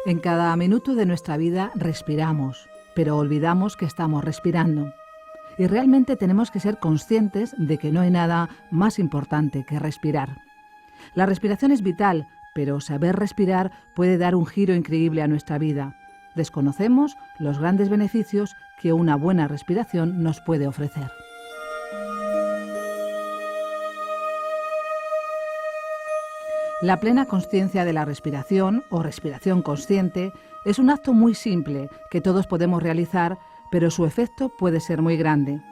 En cada minuto de nuestra vida respiramos, pero olvidamos que estamos respirando. Y realmente tenemos que ser conscientes de que no hay nada más importante que respirar. La respiración es vital, pero saber respirar puede dar un giro increíble a nuestra vida. Desconocemos los grandes beneficios que una buena respiración nos puede ofrecer. La plena consciencia de la respiración, o respiración consciente, es un acto muy simple que todos podemos realizar, pero su efecto puede ser muy grande.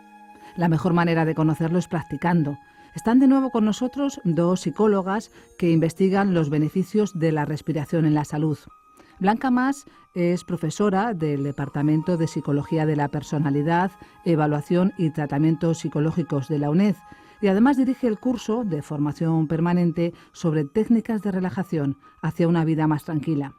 La mejor manera de conocerlo es practicando. Están de nuevo con nosotros dos psicólogas que investigan los beneficios de la respiración en la salud. Blanca Mas es profesora del Departamento de Psicología de la Personalidad, Evaluación y Tratamientos Psicológicos de la UNED y además dirige el curso de formación permanente sobre técnicas de relajación hacia una vida más tranquila.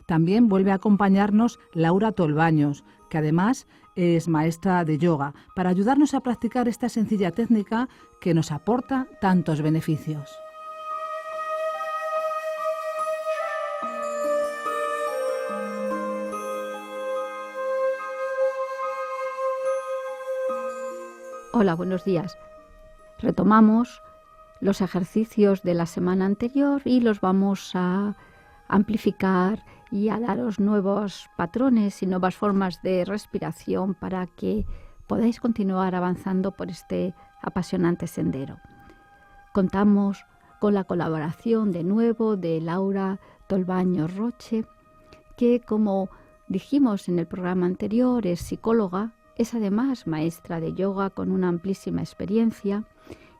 También vuelve a acompañarnos Laura Tolbaños, que además es maestra de yoga, para ayudarnos a practicar esta sencilla técnica que nos aporta tantos beneficios. Hola, buenos días. Retomamos los ejercicios de la semana anterior y los vamos a amplificar y a daros nuevos patrones y nuevas formas de respiración para que podáis continuar avanzando por este apasionante sendero. Contamos con la colaboración de nuevo de Laura Tolbaños Roche, que, como dijimos en el programa anterior, es psicóloga, es además maestra de yoga con una amplísima experiencia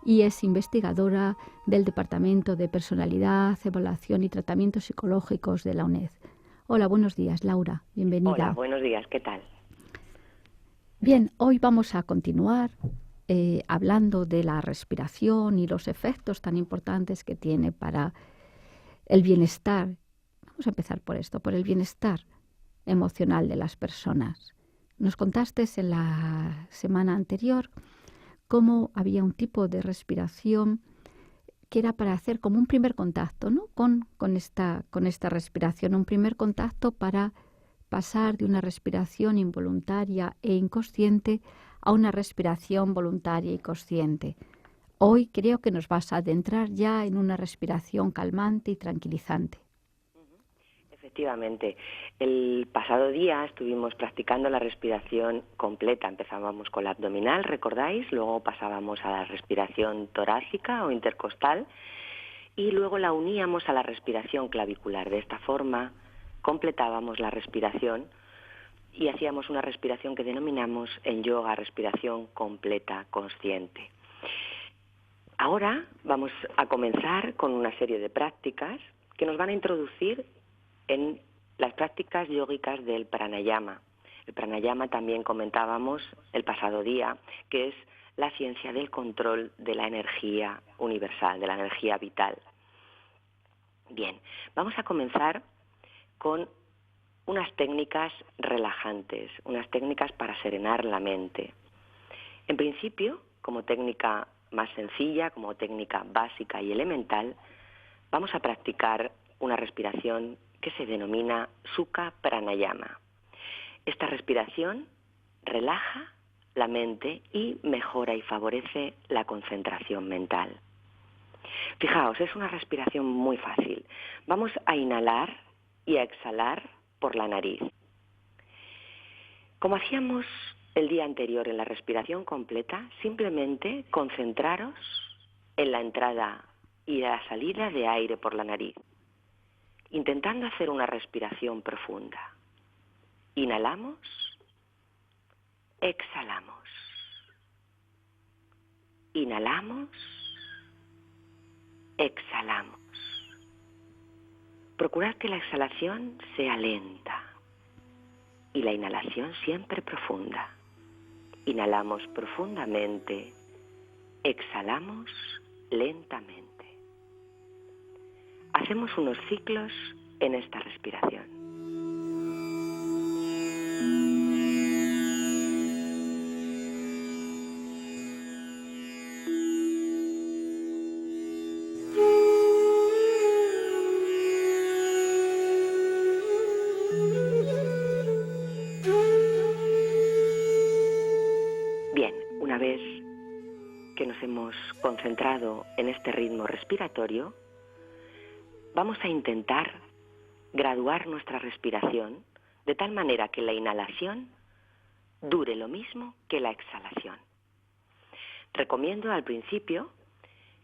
y es investigadora del Departamento de Personalidad, Evaluación y Tratamientos Psicológicos de la UNED. Hola, buenos días, Laura. Bienvenida. Hola, buenos días. ¿Qué tal? Bien, hoy vamos a continuar hablando de la respiración y los efectos tan importantes que tiene para el bienestar. Vamos a empezar por esto, por el bienestar emocional de las personas. Nos contaste en la semana anterior cómo había un tipo de respiración que era para hacer como un primer contacto, ¿no? con esta respiración, un primer contacto para pasar de una respiración involuntaria e inconsciente a una respiración voluntaria y consciente. Hoy creo que nos vas a adentrar ya en una respiración calmante y tranquilizante. Efectivamente, el pasado día estuvimos practicando la respiración completa. Empezábamos con la abdominal, ¿recordáis? Luego pasábamos a la respiración torácica o intercostal y luego la uníamos a la respiración clavicular. De esta forma completábamos la respiración y hacíamos una respiración que denominamos en yoga respiración completa consciente. Ahora vamos a comenzar con una serie de prácticas que nos van a introducir en las prácticas yógicas del pranayama. El pranayama también comentábamos el pasado día, que es la ciencia del control de la energía universal, de la energía vital. Bien, vamos a comenzar con unas técnicas relajantes, unas técnicas para serenar la mente. En principio, como técnica más sencilla, como técnica básica y elemental, vamos a practicar una respiración que se denomina Sukha Pranayama. Esta respiración relaja la mente y mejora y favorece la concentración mental. Fijaos, es una respiración muy fácil. Vamos a inhalar y a exhalar por la nariz. Como hacíamos el día anterior en la respiración completa, simplemente concentraros en la entrada y la salida de aire por la nariz, intentando hacer una respiración profunda. Inhalamos, exhalamos. Inhalamos, exhalamos. Procurad que la exhalación sea lenta y la inhalación siempre profunda. Inhalamos profundamente, exhalamos lentamente. Hacemos unos ciclos en esta respiración. una vez que nos hemos concentrado en este ritmo respiratorio, vamos a intentar graduar nuestra respiración de tal manera que la inhalación dure lo mismo que la exhalación. Recomiendo al principio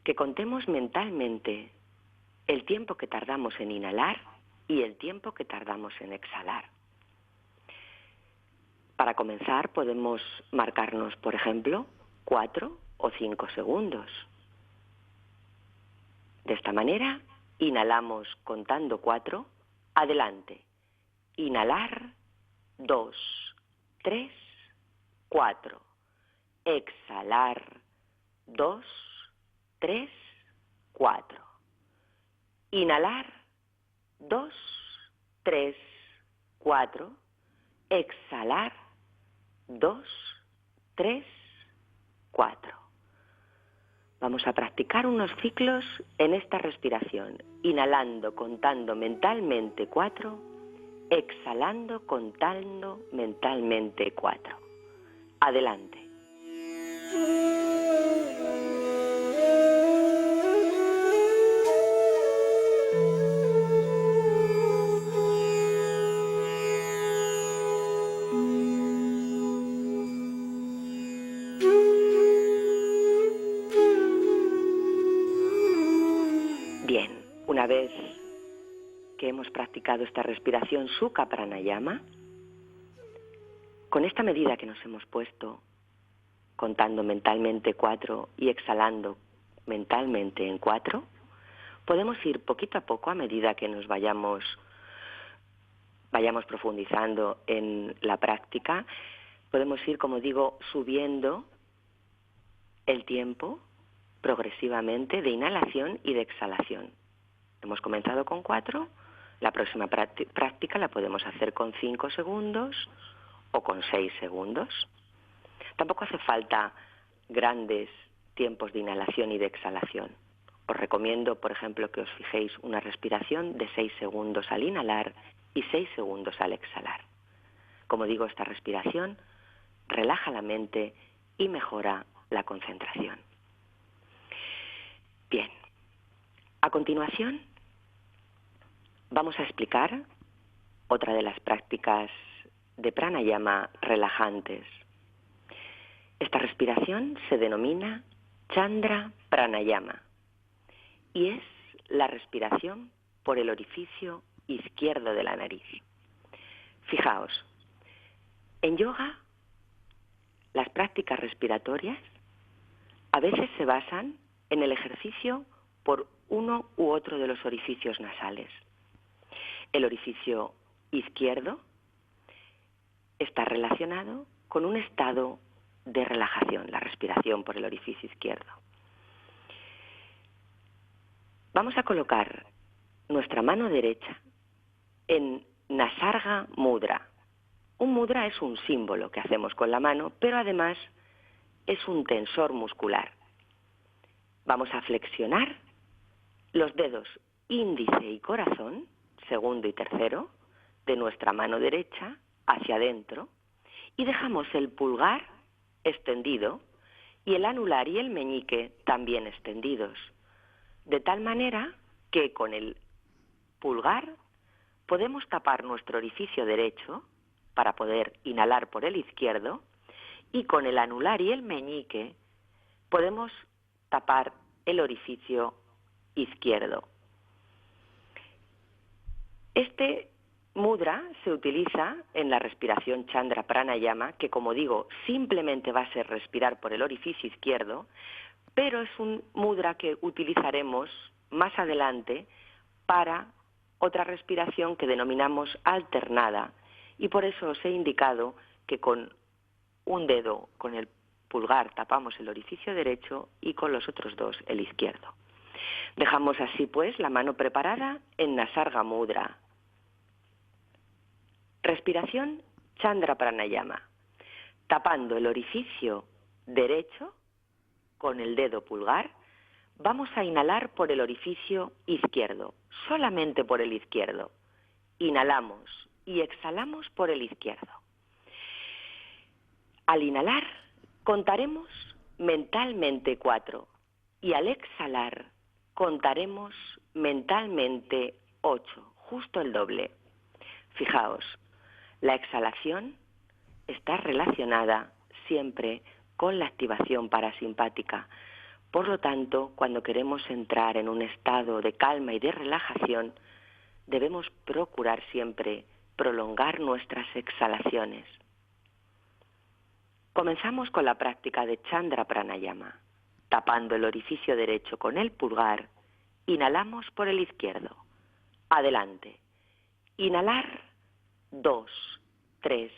que contemos mentalmente el tiempo que tardamos en inhalar y el tiempo que tardamos en exhalar. Para comenzar podemos marcarnos, por ejemplo, 4 o 5 segundos. De esta manera, inhalamos contando 4, adelante. Inhalar, 2, 3, 4. Exhalar, 2, 3, 4. Inhalar, 2, 3, 4. Exhalar, 2, 3, 4. Vamos a practicar unos ciclos en esta respiración, inhalando, contando mentalmente 4, exhalando, contando mentalmente 4. Adelante. Bien, una vez que hemos practicado esta respiración Sukha Pranayama, con esta medida que nos hemos puesto, contando mentalmente 4 y exhalando mentalmente en 4, podemos ir poquito a poco a medida que nos vayamos profundizando en la práctica, podemos ir, como digo, subiendo el tiempo progresivamente de inhalación y de exhalación. Hemos comenzado con 4, la próxima práctica la podemos hacer con 5 segundos o con 6 segundos. Tampoco hace falta grandes tiempos de inhalación y de exhalación. Os recomiendo, por ejemplo, que os fijéis una respiración de 6 segundos al inhalar y 6 segundos al exhalar. Como digo, esta respiración relaja la mente y mejora la concentración. Bien, a continuación vamos a explicar otra de las prácticas de pranayama relajantes. Esta respiración se denomina Chandra Pranayama y es la respiración por el orificio izquierdo de la nariz. Fijaos, en yoga las prácticas respiratorias a veces se basan en el ejercicio por uno u otro de los orificios nasales. El orificio izquierdo está relacionado con un estado de relajación, la respiración por el orificio izquierdo. Vamos a colocar nuestra mano derecha en Nasarga Mudra. Un mudra es un símbolo que hacemos con la mano, pero además es un tensor muscular. Vamos a flexionar los dedos índice y corazón, segundo y tercero, de nuestra mano derecha hacia adentro y dejamos el pulgar extendido y el anular y el meñique también extendidos, de tal manera que con el pulgar podemos tapar nuestro orificio derecho para poder inhalar por el izquierdo y con el anular y el meñique podemos tapar el orificio izquierdo. Este mudra se utiliza en la respiración Chandra Pranayama, que como digo, simplemente va a ser respirar por el orificio izquierdo, pero es un mudra que utilizaremos más adelante para otra respiración que denominamos alternada, y por eso os he indicado que con un dedo, con el pulgar, tapamos el orificio derecho y con los otros dos el izquierdo. Dejamos así pues la mano preparada en Nasarga Mudra. Respiración Chandra Pranayama, tapando el orificio derecho con el dedo pulgar, vamos a inhalar por el orificio izquierdo, solamente por el izquierdo. Inhalamos y exhalamos por el izquierdo. Al inhalar, Contaremos mentalmente 4 y al exhalar contaremos mentalmente 8, justo el doble. Fijaos, la exhalación está relacionada siempre con la activación parasimpática. Por lo tanto, cuando queremos entrar en un estado de calma y de relajación, debemos procurar siempre prolongar nuestras exhalaciones. Comenzamos con la práctica de Chandra Pranayama. Tapando el orificio derecho con el pulgar, inhalamos por el izquierdo. Adelante. Inhalar 2, 3,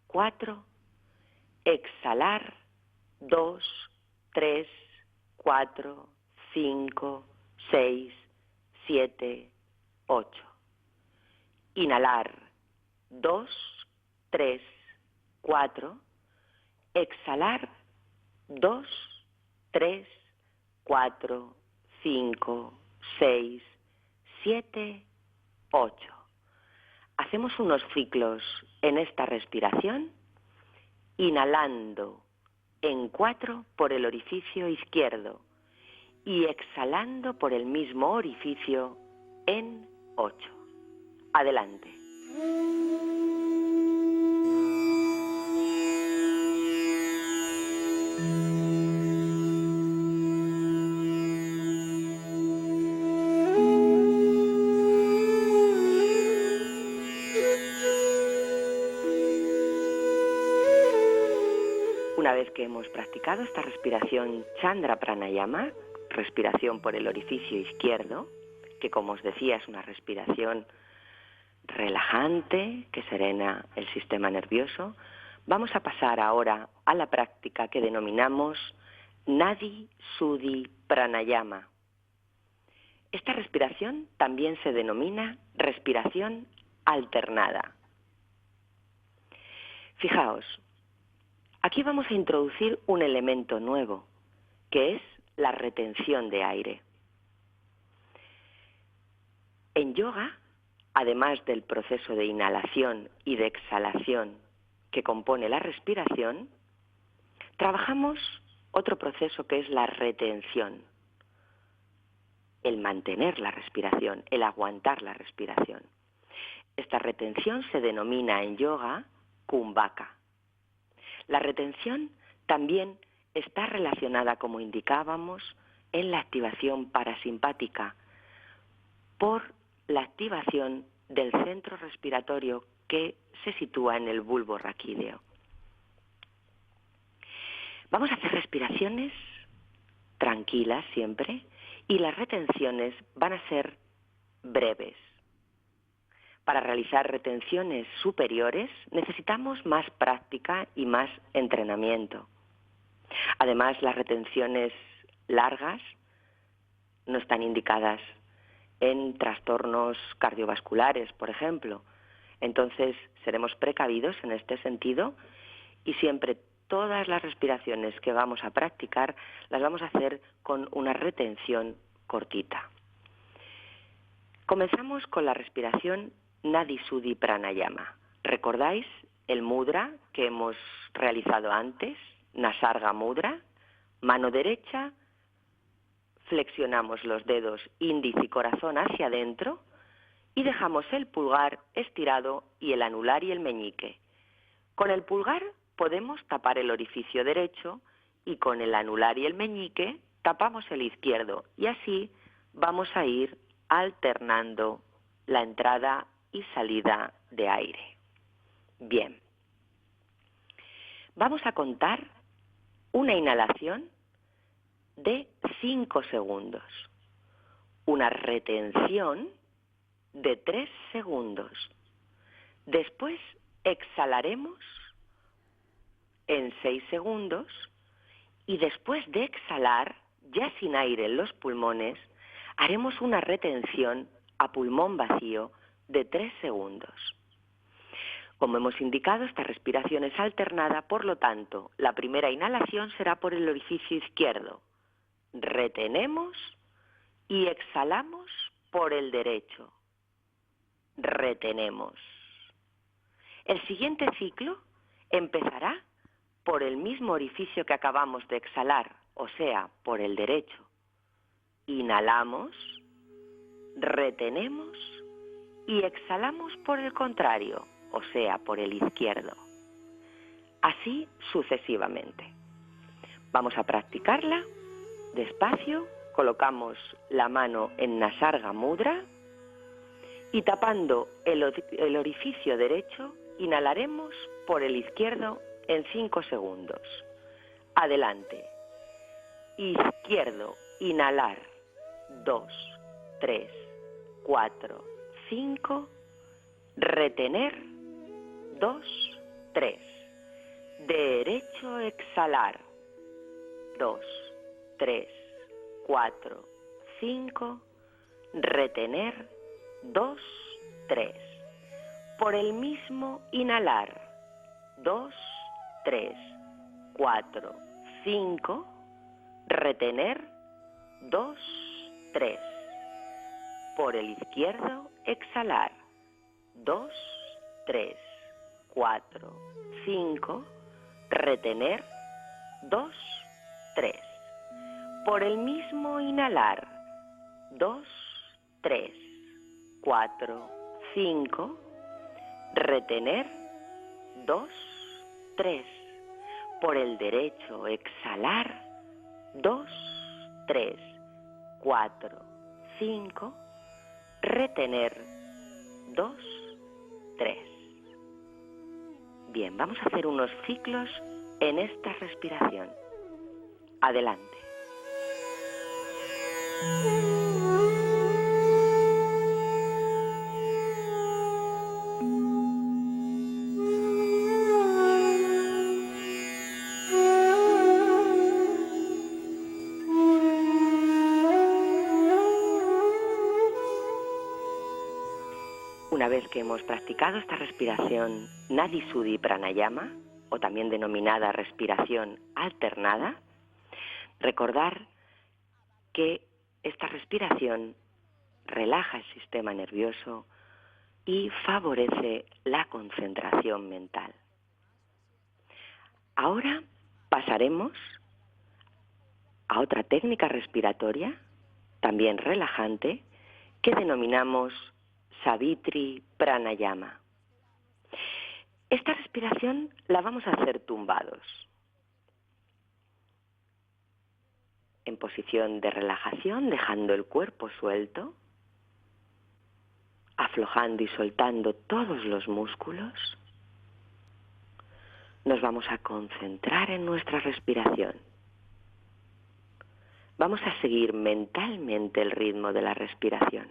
4. Exhalar 2, 3, 4, 5, 6, 7, 8. Inhalar 2, 3, 4. Exhalar 2, 3, 4, 5, 6, 7, 8. Hacemos unos ciclos en esta respiración, inhalando en 4 por el orificio izquierdo y exhalando por el mismo orificio en 8. Adelante. Una vez que hemos practicado esta respiración Chandra Pranayama, respiración por el orificio izquierdo, que como os decía es una respiración relajante que serena el sistema nervioso, vamos a pasar ahora a la práctica que denominamos Nadi Sudhi Pranayama. Esta respiración también se denomina respiración alternada. Fijaos, aquí vamos a introducir un elemento nuevo, que es la retención de aire. En yoga, además del proceso de inhalación y de exhalación que compone la respiración, trabajamos otro proceso que es la retención, el mantener la respiración, el aguantar la respiración. Esta retención se denomina en yoga kumbhaka. La retención también está relacionada, como indicábamos, en la activación parasimpática por la activación del centro respiratorio que se sitúa en el bulbo raquídeo. Vamos a hacer respiraciones tranquilas siempre y las retenciones van a ser breves. Para realizar retenciones superiores necesitamos más práctica y más entrenamiento. Además, las retenciones largas no están indicadas en trastornos cardiovasculares, por ejemplo. Entonces, seremos precavidos en este sentido y siempre todas las respiraciones que vamos a practicar las vamos a hacer con una retención cortita. Comenzamos con la respiración Nadi Sudhi Pranayama. ¿Recordáis el mudra que hemos realizado antes? Nasarga Mudra. Mano derecha, flexionamos los dedos índice y corazón hacia adentro y dejamos el pulgar estirado y el anular y el meñique. Con el pulgar podemos tapar el orificio derecho y con el anular y el meñique tapamos el izquierdo y así vamos a ir alternando la entrada y salida de aire. Bien. Vamos a contar una inhalación de 5 segundos, una retención de 3 segundos. Después exhalaremos en 6 segundos y después de exhalar, ya sin aire en los pulmones, haremos una retención a pulmón vacío de 3 segundos. Como hemos indicado, esta respiración es alternada, por lo tanto, la primera inhalación será por el orificio izquierdo. Retenemos y exhalamos por el derecho. Retenemos. El siguiente ciclo empezará por el mismo orificio que acabamos de exhalar, o sea, por el derecho. Inhalamos, retenemos y exhalamos por el contrario, o sea, por el izquierdo. Así sucesivamente. Vamos a practicarla despacio. Colocamos la mano en Nasarga Mudra y tapando el orificio derecho, inhalaremos por el izquierdo en 5 segundos. Adelante. Izquierdo, inhalar. 2, 3, 4, 5. Retener. 2, 3. Derecho, exhalar. 2, 3, 4, 5. Retener. 2, 3. Por el mismo inhalar. 2, 3, 4, 5. Retener. 2, 3. Por el izquierdo, exhalar. 2, 3, 4, 5. Retener. 2, 3. Por el mismo inhalar. 2, 3, 4, 5. Retener. 2, 3. Por el derecho, exhalar. 2, 3, 4, 5. Retener. 2, 3. Bien, vamos a hacer unos ciclos en esta respiración. Adelante. Una vez que hemos practicado esta respiración Nadi Shuddhi Pranayama, o también denominada respiración alternada, recordar que esta respiración relaja el sistema nervioso y favorece la concentración mental. Ahora pasaremos a otra técnica respiratoria, también relajante, que denominamos Savitri Pranayama. Esta respiración la vamos a hacer tumbados, en posición de relajación, dejando el cuerpo suelto, aflojando y soltando todos los músculos. Nos vamos a concentrar en nuestra respiración. Vamos a seguir mentalmente el ritmo de la respiración.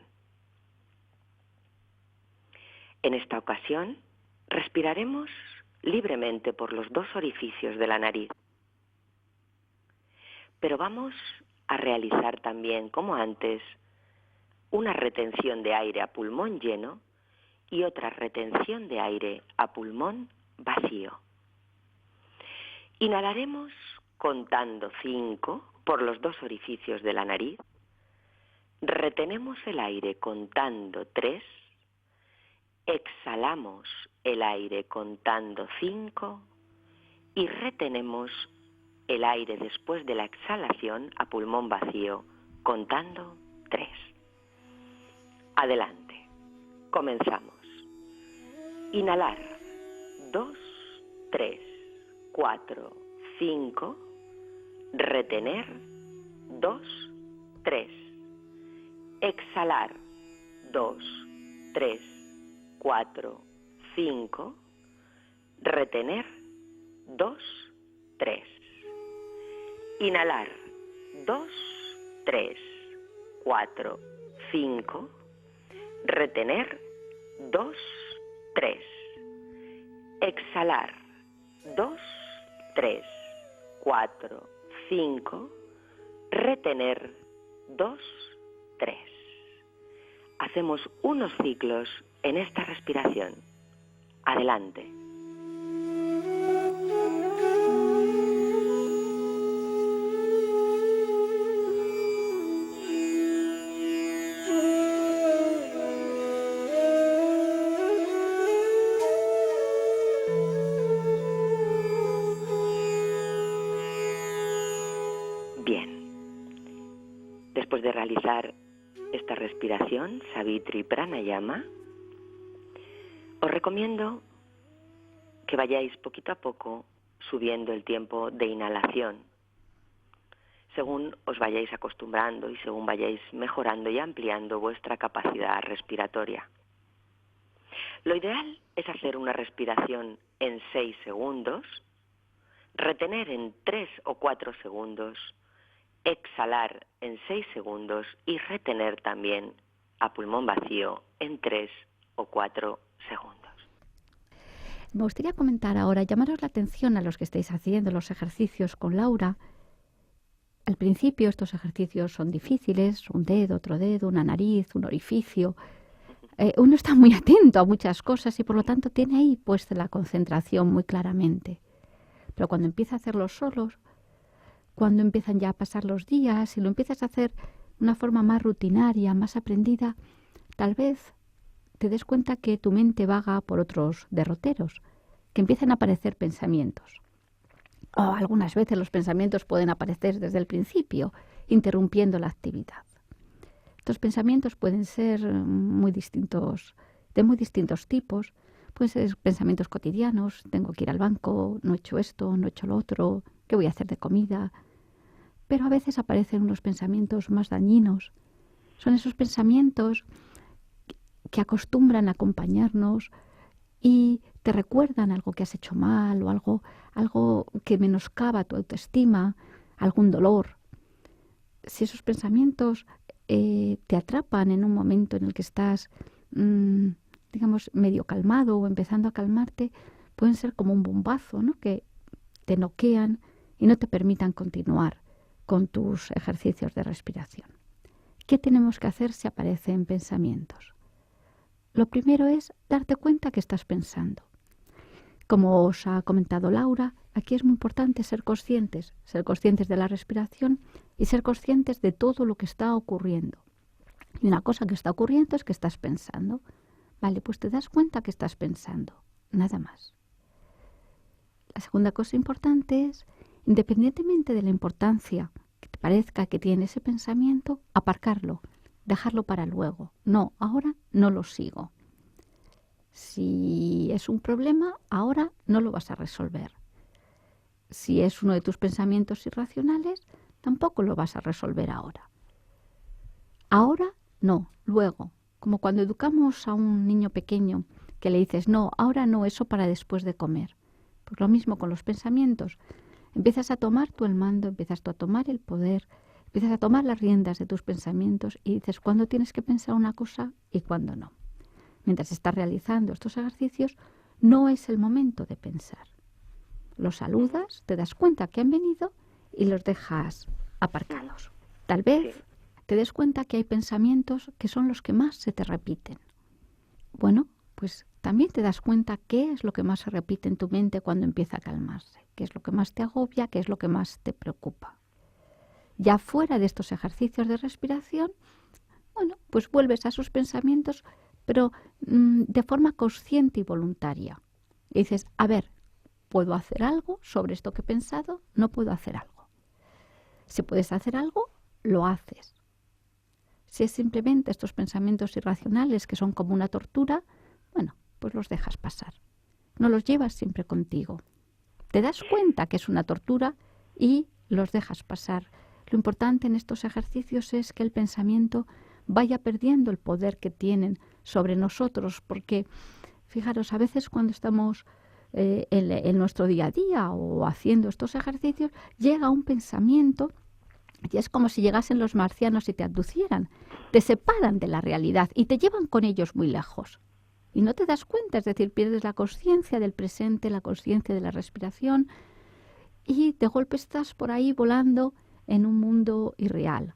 En esta ocasión, respiraremos libremente por los 2 orificios de la nariz. Pero vamos a realizar también, como antes, una retención de aire a pulmón lleno y otra retención de aire a pulmón vacío. Inhalaremos contando 5 por los 2 orificios de la nariz. Retenemos el aire contando 3. Exhalamos el aire contando 5 y retenemos el aire después de la exhalación a pulmón vacío contando 3. Adelante. Comenzamos. Inhalar. 2, 3, 4, 5. Retener. 2, 3. Exhalar. 2, 3, 4, 5. Retener. 2, 3. Inhalar. 2, 3, 4, 5. Retener. 2, 3. Exhalar. 2, 3, 4, 5. Retener. 2, 3. Hacemos unos ciclos en esta respiración. Adelante. Después de realizar esta respiración, Savitri Pranayama, os recomiendo que vayáis poquito a poco subiendo el tiempo de inhalación, según os vayáis acostumbrando y según vayáis mejorando y ampliando vuestra capacidad respiratoria. Lo ideal es hacer una respiración en 6 segundos, retener en 3 o 4 segundos, exhalar en 6 segundos y retener también a pulmón vacío en 3 o 4 segundos. Me gustaría comentar ahora, llamaros la atención a los que estáis haciendo los ejercicios con Laura. Al principio estos ejercicios son difíciles, un dedo, otro dedo, una nariz, un orificio. Uno está muy atento a muchas cosas y por lo tanto tiene ahí puesta la concentración muy claramente. Pero cuando empieza a hacerlos solos, cuando empiezan ya a pasar los días y lo empiezas a hacer de una forma más rutinaria, más aprendida, tal vez te des cuenta que tu mente vaga por otros derroteros, que empiezan a aparecer pensamientos. O algunas veces los pensamientos pueden aparecer desde el principio, interrumpiendo la actividad. Estos pensamientos pueden ser muy distintos, de muy distintos tipos. Pueden ser pensamientos cotidianos, tengo que ir al banco, no he hecho esto, no he hecho lo otro, ¿qué voy a hacer de comida? Pero a veces aparecen unos pensamientos más dañinos. Son esos pensamientos que acostumbran a acompañarnos y te recuerdan algo que has hecho mal o algo que menoscaba tu autoestima, algún dolor. Si esos pensamientos te atrapan en un momento en el que estás, digamos, medio calmado o empezando a calmarte, pueden ser como un bombazo, ¿no? Que te noquean y no te permitan continuar con tus ejercicios de respiración. ¿Qué tenemos que hacer si aparecen pensamientos? Lo primero es darte cuenta que estás pensando. Como os ha comentado Laura, aquí es muy importante ser conscientes de la respiración y ser conscientes de todo lo que está ocurriendo. Y una cosa que está ocurriendo es que estás pensando. Vale, pues te das cuenta que estás pensando, nada más. La segunda cosa importante es, independientemente de la importancia que te parezca que tiene ese pensamiento, aparcarlo, dejarlo para luego. No, ahora no lo sigo. Si es un problema, ahora no lo vas a resolver. Si es uno de tus pensamientos irracionales, tampoco lo vas a resolver ahora. Ahora no, luego. Como cuando educamos a un niño pequeño que le dices, no, ahora no, eso para después de comer. Pues lo mismo con los pensamientos. Empiezas a tomar tú el mando, empiezas tú a tomar el poder, empiezas a tomar las riendas de tus pensamientos y dices cuándo tienes que pensar una cosa y cuándo no. Mientras estás realizando estos ejercicios, no es el momento de pensar. Los saludas, te das cuenta que han venido y los dejas aparcados. Tal vez te des cuenta que hay pensamientos que son los que más se te repiten. Bueno, pues también te das cuenta qué es lo que más se repite en tu mente cuando empieza a calmarse, qué es lo que más te agobia, qué es lo que más te preocupa. Ya fuera de estos ejercicios de respiración, bueno, pues vuelves a esos pensamientos, pero de forma consciente y voluntaria. Y dices, a ver, ¿puedo hacer algo sobre esto que he pensado? No puedo hacer algo. Si puedes hacer algo, lo haces. Si es simplemente estos pensamientos irracionales que son como una tortura, bueno, pues los dejas pasar. No los llevas siempre contigo. Te das cuenta que es una tortura y los dejas pasar. Lo importante en estos ejercicios es que el pensamiento vaya perdiendo el poder que tienen sobre nosotros, porque, fijaros, a veces cuando estamos en nuestro día a día o haciendo estos ejercicios, llega un pensamiento y es como si llegasen los marcianos y te abducieran, te separan de la realidad y te llevan con ellos muy lejos. Y no te das cuenta, es decir, pierdes la conciencia del presente, la conciencia de la respiración y de golpe estás por ahí volando en un mundo irreal.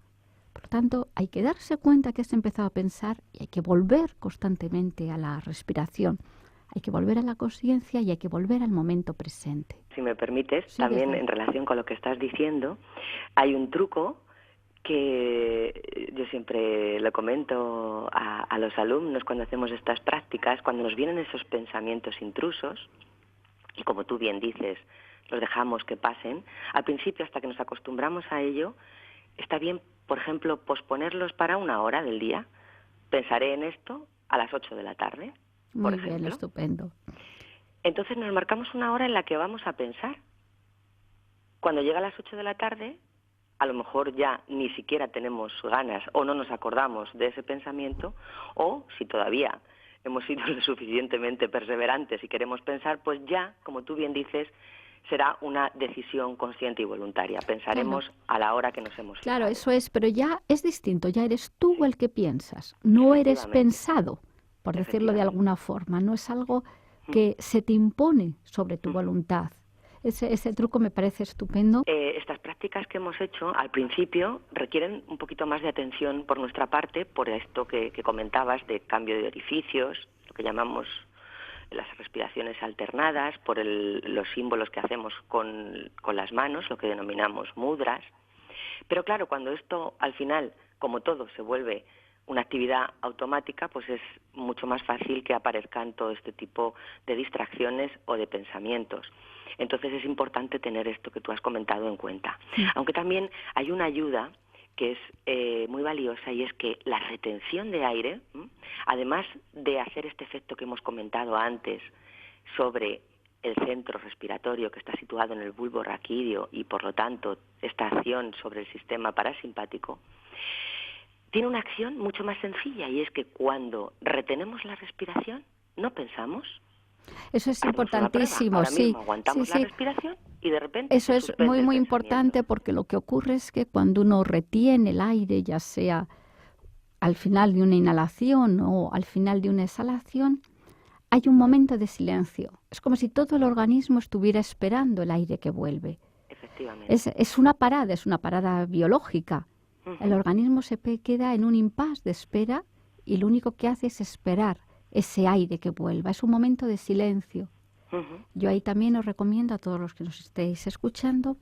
Por lo tanto, hay que darse cuenta que has empezado a pensar y hay que volver constantemente a la respiración. Hay que volver a la conciencia y hay que volver al momento presente. Si me permites, Sí, también en relación con lo que estás diciendo, hay un truco que yo siempre lo comento a los alumnos cuando hacemos estas prácticas, cuando nos vienen esos pensamientos intrusos, y como tú bien dices, los dejamos que pasen, al principio hasta que nos acostumbramos a ello, está bien por ejemplo, posponerlos para una hora del día. Pensaré en esto a las 8 de la tarde, por Muy bien, ejemplo. estupendo. Entonces nos marcamos una hora en la que vamos a pensar. Cuando llega a las 8 de la tarde, a lo mejor ya ni siquiera tenemos ganas o no nos acordamos de ese pensamiento, o si todavía hemos sido lo suficientemente perseverantes y queremos pensar, pues ya, como tú bien dices, será una decisión consciente y voluntaria. Pensaremos a la hora que nos hemos fijado. Claro, eso es, pero ya es distinto, ya eres tú el que piensas, no eres pensado, por decirlo de alguna forma, no es algo que se te impone sobre tu voluntad. Ese truco me parece estupendo. Estas prácticas que hemos hecho al principio requieren un poquito más de atención por nuestra parte, por esto que comentabas de cambio de orificios, lo que llamamos las respiraciones alternadas, por los símbolos que hacemos con las manos, lo que denominamos mudras. Pero claro, cuando esto al final, como todo, se vuelve una actividad automática, pues es mucho más fácil que aparezcan todo este tipo de distracciones o de pensamientos. Entonces es importante tener esto que tú has comentado en cuenta. Sí. Aunque también hay una ayuda que es muy valiosa, y es que la retención de aire, además de hacer este efecto que hemos comentado antes sobre el centro respiratorio que está situado en el bulbo raquídeo y por lo tanto esta acción sobre el sistema parasimpático, tiene una acción mucho más sencilla, y es que cuando retenemos la respiración no pensamos. Eso es importantísimo, ahora mismo aguantamos la respiración y de repente eso es muy importante, porque lo que ocurre es que cuando uno retiene el aire, ya sea al final de una inhalación o al final de una exhalación, hay un momento de silencio. Es como si todo el organismo estuviera esperando el aire que vuelve. Efectivamente. Es una parada biológica. El organismo se queda en un impasse de espera y lo único que hace es esperar ese aire que vuelva. Es un momento de silencio. Yo ahí también os recomiendo a todos los que nos estéis escuchando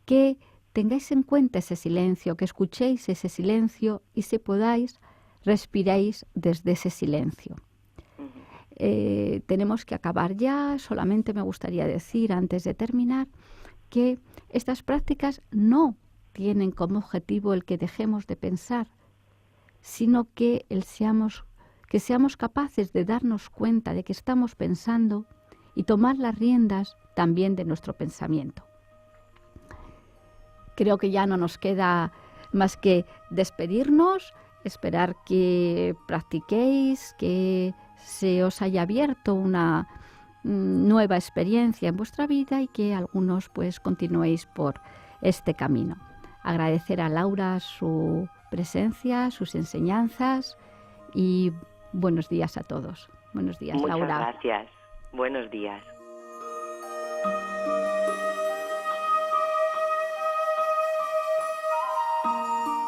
que tengáis en cuenta ese silencio, que escuchéis ese silencio y si podáis, respiréis desde ese silencio. Tenemos que acabar ya. Solamente me gustaría decir, antes de terminar, que estas prácticas no tienen como objetivo el que dejemos de pensar, sino que seamos capaces de darnos cuenta de que estamos pensando y tomar las riendas también de nuestro pensamiento. Creo que ya no nos queda más que despedirnos, esperar que practiquéis, que se os haya abierto una nueva experiencia en vuestra vida y que algunos pues continuéis por este camino. Agradecer a Laura su presencia, sus enseñanzas y buenos días a todos. Buenos días, Laura. Muchas gracias. Buenos días.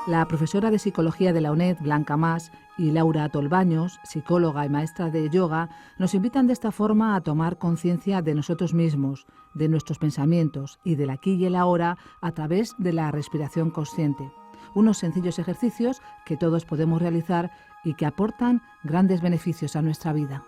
La profesora de Psicología de la UNED, Blanca Mas, y Laura Tolbaños, psicóloga y maestra de yoga, nos invitan de esta forma a tomar conciencia de nosotros mismos, de nuestros pensamientos y del aquí y el ahora a través de la respiración consciente. Unos sencillos ejercicios que todos podemos realizar y que aportan grandes beneficios a nuestra vida.